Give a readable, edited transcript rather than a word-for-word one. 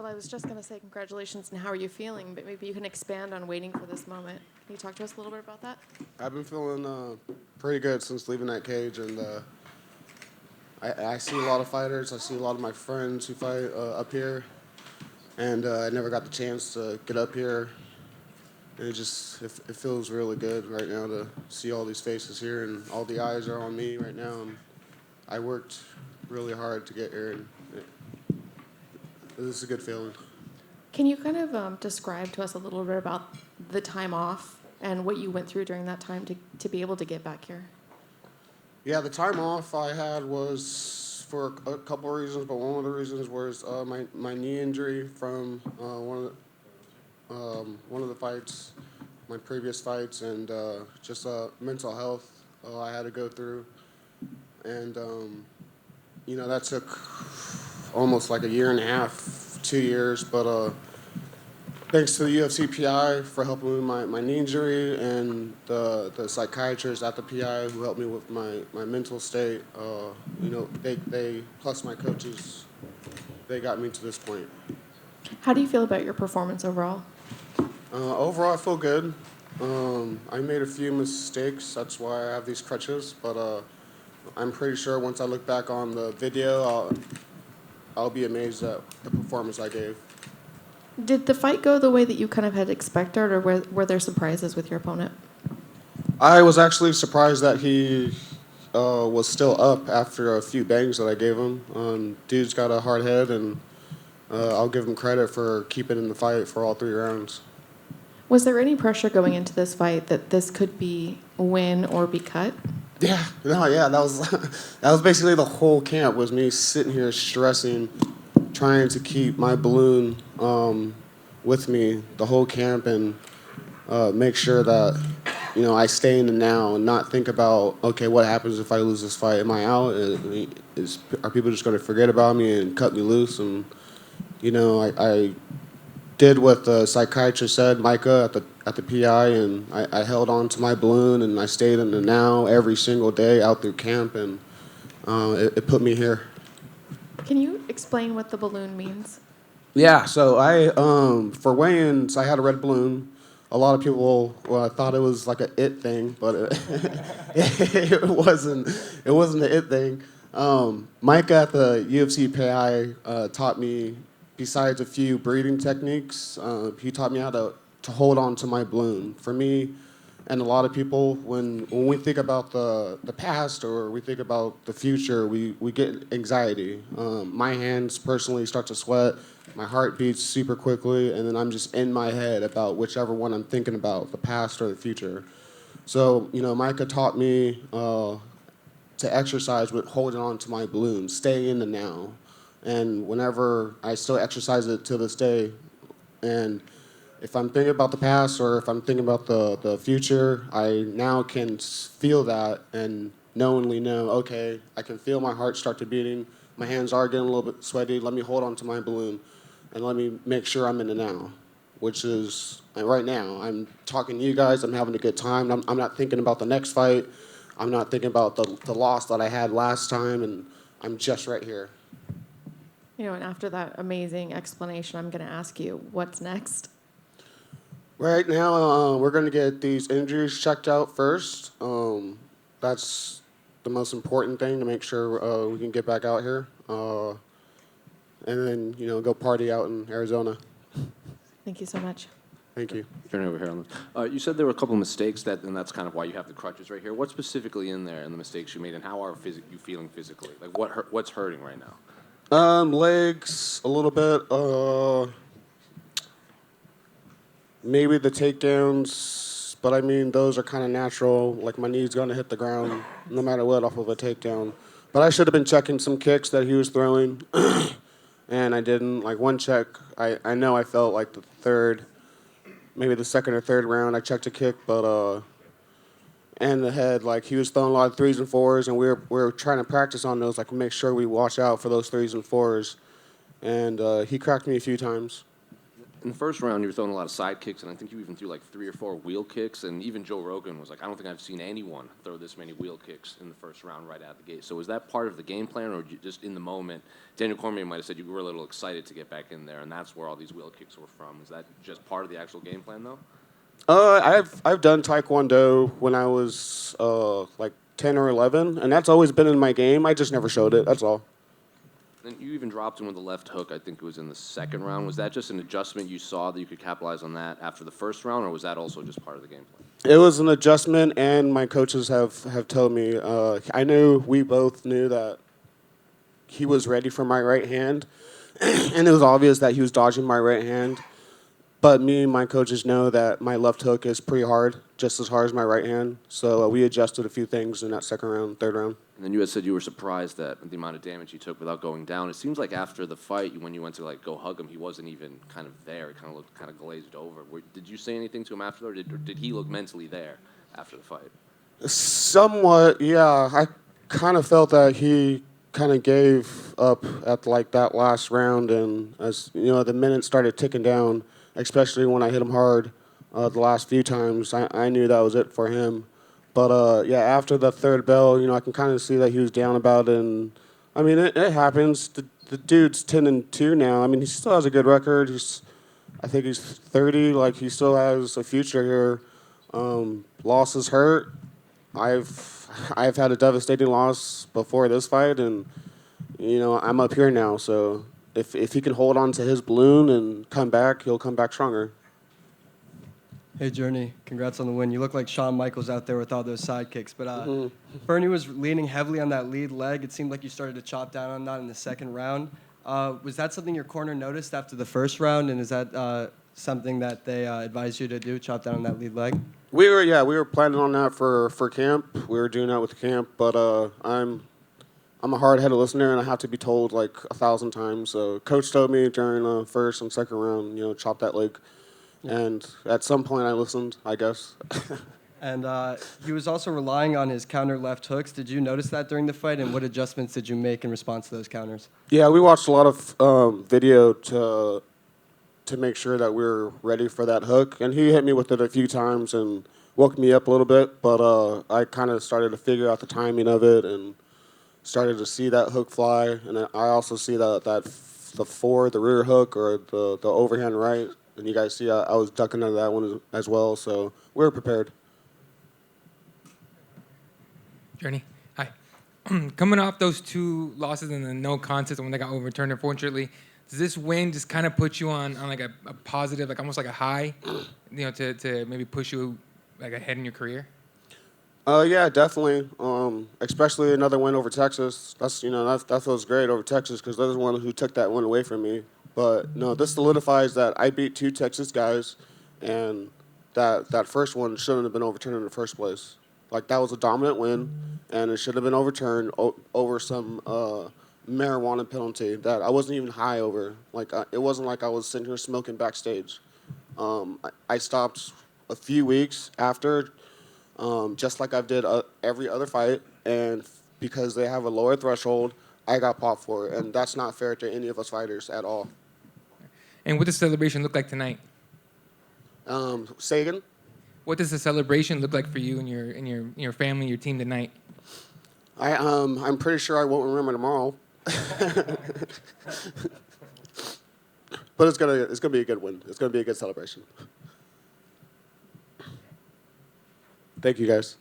Well, I was just going to say congratulations, and how are you feeling? But maybe you can expand on waiting for this moment. Can you talk to us a little bit about that? I've been feeling pretty good since leaving that cage, and I see a lot of fighters. I see a lot of my friends who fight up here, and I never got the chance to get up here. And it feels really good right now to see all these faces here, and all the eyes are on me right now. And I worked really hard to get here, and this is a good feeling. Can you kind of describe to us a little bit about the time off and what you went through during that time to be able to get back here? Yeah, the time off I had was for a couple of reasons, but one of the reasons was my knee injury from one of the fights, my previous fights, and just mental health I had to go through. And, that took almost like a year and a half, 2 years, but thanks to the UFC PI for helping me with my knee injury, and the psychiatrist at the PI who helped me with my mental state, they plus my coaches, they got me to this point. How do you feel about your performance overall? Overall, I feel good. I made a few mistakes. That's why I have these crutches. But I'm pretty sure once I look back on the video, I'll be amazed at the performance I gave. Did the fight go the way that you kind of had expected, or were there surprises with your opponent? I was actually surprised that he was still up after a few bangs that I gave him. Dude's got a hard head, and I'll give him credit for keeping in the fight for all 3 rounds. Was there any pressure going into this fight that this could be win or be cut? Yeah, that was that was basically the whole camp, was me sitting here stressing, trying to keep my balloon with me the whole camp, and make sure that I stay in the now and not think about, okay, what happens if I lose this fight? Am I out? Are people just going to forget about me and cut me loose? And I did what the psychiatrist said, Micah, at the PI, and I held on to my balloon, and I stayed in the now every single day out through camp, and it put me here. Can you explain what the balloon means? Yeah, so for weigh-ins, I had a red balloon. A lot of people thought it was like a it thing, but it wasn't. It wasn't an it thing. Mike at the UFC PI taught me, besides a few breathing techniques, he taught me how to hold on to my balloon. For me, and a lot of people, when we think about the past or we think about the future, we get anxiety. My hands personally start to sweat. My heart beats super quickly, and then I'm just in my head about whichever one I'm thinking about, the past or the future. So, Micah taught me to exercise with holding on to my balloon, stay in the now. And whenever I still exercise it to this day, and if I'm thinking about the past or if I'm thinking about the future, I now can feel that and knowingly know, okay, I can feel my heart start to beating, my hands are getting a little bit sweaty, let me hold on to my balloon, and let me make sure I'm in the now, which is right now. I'm talking to you guys, I'm having a good time, I'm not thinking about the next fight, I'm not thinking about the loss that I had last time, and I'm just right here. And after that amazing explanation, I'm going to ask you, what's next? Right now, we're going to get these injuries checked out first. That's the most important thing, to make sure we can get back out here. And then, go party out in Arizona. Thank you so much. Thank you. Turn over here on this. You said there were a couple of mistakes, and that's kind of why you have the crutches right here. What's specifically in there and the mistakes you made, and how are you feeling physically? Like, what's hurting right now? Legs, a little bit. Maybe the takedowns, but I mean, those are kind of natural. Like, my knee's going to hit the ground no matter what off of a takedown. But I should have been checking some kicks that he was throwing, and I didn't. Like, one check, I know I felt like the third, maybe the second or third round, I checked a kick, but and the head, like, he was throwing a lot of 3s and 4s, and we were trying to practice on those, like, make sure we watch out for those 3s and 4s. And he cracked me a few times. In the first round, you were throwing a lot of side kicks, and I think you even threw like 3 or 4 wheel kicks. And even Joe Rogan was like, I don't think I've seen anyone throw this many wheel kicks in the first round right out the gate. So was that part of the game plan, or just in the moment? Daniel Cormier might have said you were a little excited to get back in there, and that's where all these wheel kicks were from. Is that just part of the actual game plan, though? I've done Taekwondo when I was like 10 or 11, and that's always been in my game. I just never showed it. That's all. And you even dropped him with the left hook, I think it was in the second round. Was that just an adjustment you saw that you could capitalize on that after the first round, or was that also just part of the game plan? It was an adjustment, and my coaches have told me. We both knew that he was ready for my right hand, and it was obvious that he was dodging my right hand. But me and my coaches know that my left hook is pretty hard, just as hard as my right hand. So we adjusted a few things in that second round, third round. And then you had said you were surprised at the amount of damage he took without going down. It seems like after the fight, when you went to like go hug him, he wasn't even kind of there. He kind of looked kind of glazed over. Did you say anything to him after, or did he look mentally there after the fight? Somewhat, yeah. I kind of felt that he kind of gave up at like that last round, and as you know, the minutes started ticking down, especially when I hit him hard the last few times. I knew that was it for him. But yeah, after the third bell, I can kind of see that he was down about it. And I mean, it happens. The dude's 10-2 now. I mean, he still has a good record. I think he's 30. Like, he still has a future here. Losses hurt. I've had a devastating loss before this fight, and I'm up here now. So if he can hold on to his balloon and come back, he'll come back stronger. Hey, Journey, congrats on the win. You look like Shawn Michaels out there with all those side kicks. But Fernie was leaning heavily on that lead leg. It seemed like you started to chop down on that in the second round. Was that something your corner noticed after the first round? And is that something that they advised you to do, chop down on that lead leg? We were planning on that for camp. We were doing that with camp. But I'm a hard-headed listener, and I have to be told like 1,000 times. So coach told me during the first and second round, chop that leg. And at some point I listened, I guess. And he was also relying on his counter left hooks. Did you notice that during the fight, and what adjustments did you make in response to those counters? Yeah, we watched a lot of video to make sure that we were ready for that hook. And he hit me with it a few times and woke me up a little bit. But I kind of started to figure out the timing of it and started to see that hook fly. And I also see the rear hook or the overhand right. And you guys see I was ducking under that one as well, so we were prepared. Journey, hi. Coming off those 2 losses and the no contest, the one that got overturned, unfortunately, does this win just kind of put you on like a positive, like almost like a high, to maybe push you like ahead in your career? Yeah, definitely. Especially another win over Texas. That feels great over Texas because they're the one who took that one away from me. But no, this solidifies that I beat 2 Texas guys, and that first one shouldn't have been overturned in the first place. Like, that was a dominant win, and it should have been overturned over some marijuana penalty that I wasn't even high over. Like, it wasn't like I was sitting here smoking backstage. I stopped a few weeks after, just like I did every other fight, and because they have a lower threshold, I got popped for it, and that's not fair to any of us fighters at all. And what does the celebration look like tonight? Say again? What does the celebration look like for you and your family, your team tonight? I'm pretty sure I won't remember tomorrow. But it's gonna be a good win. It's gonna be a good celebration. Thank you, guys.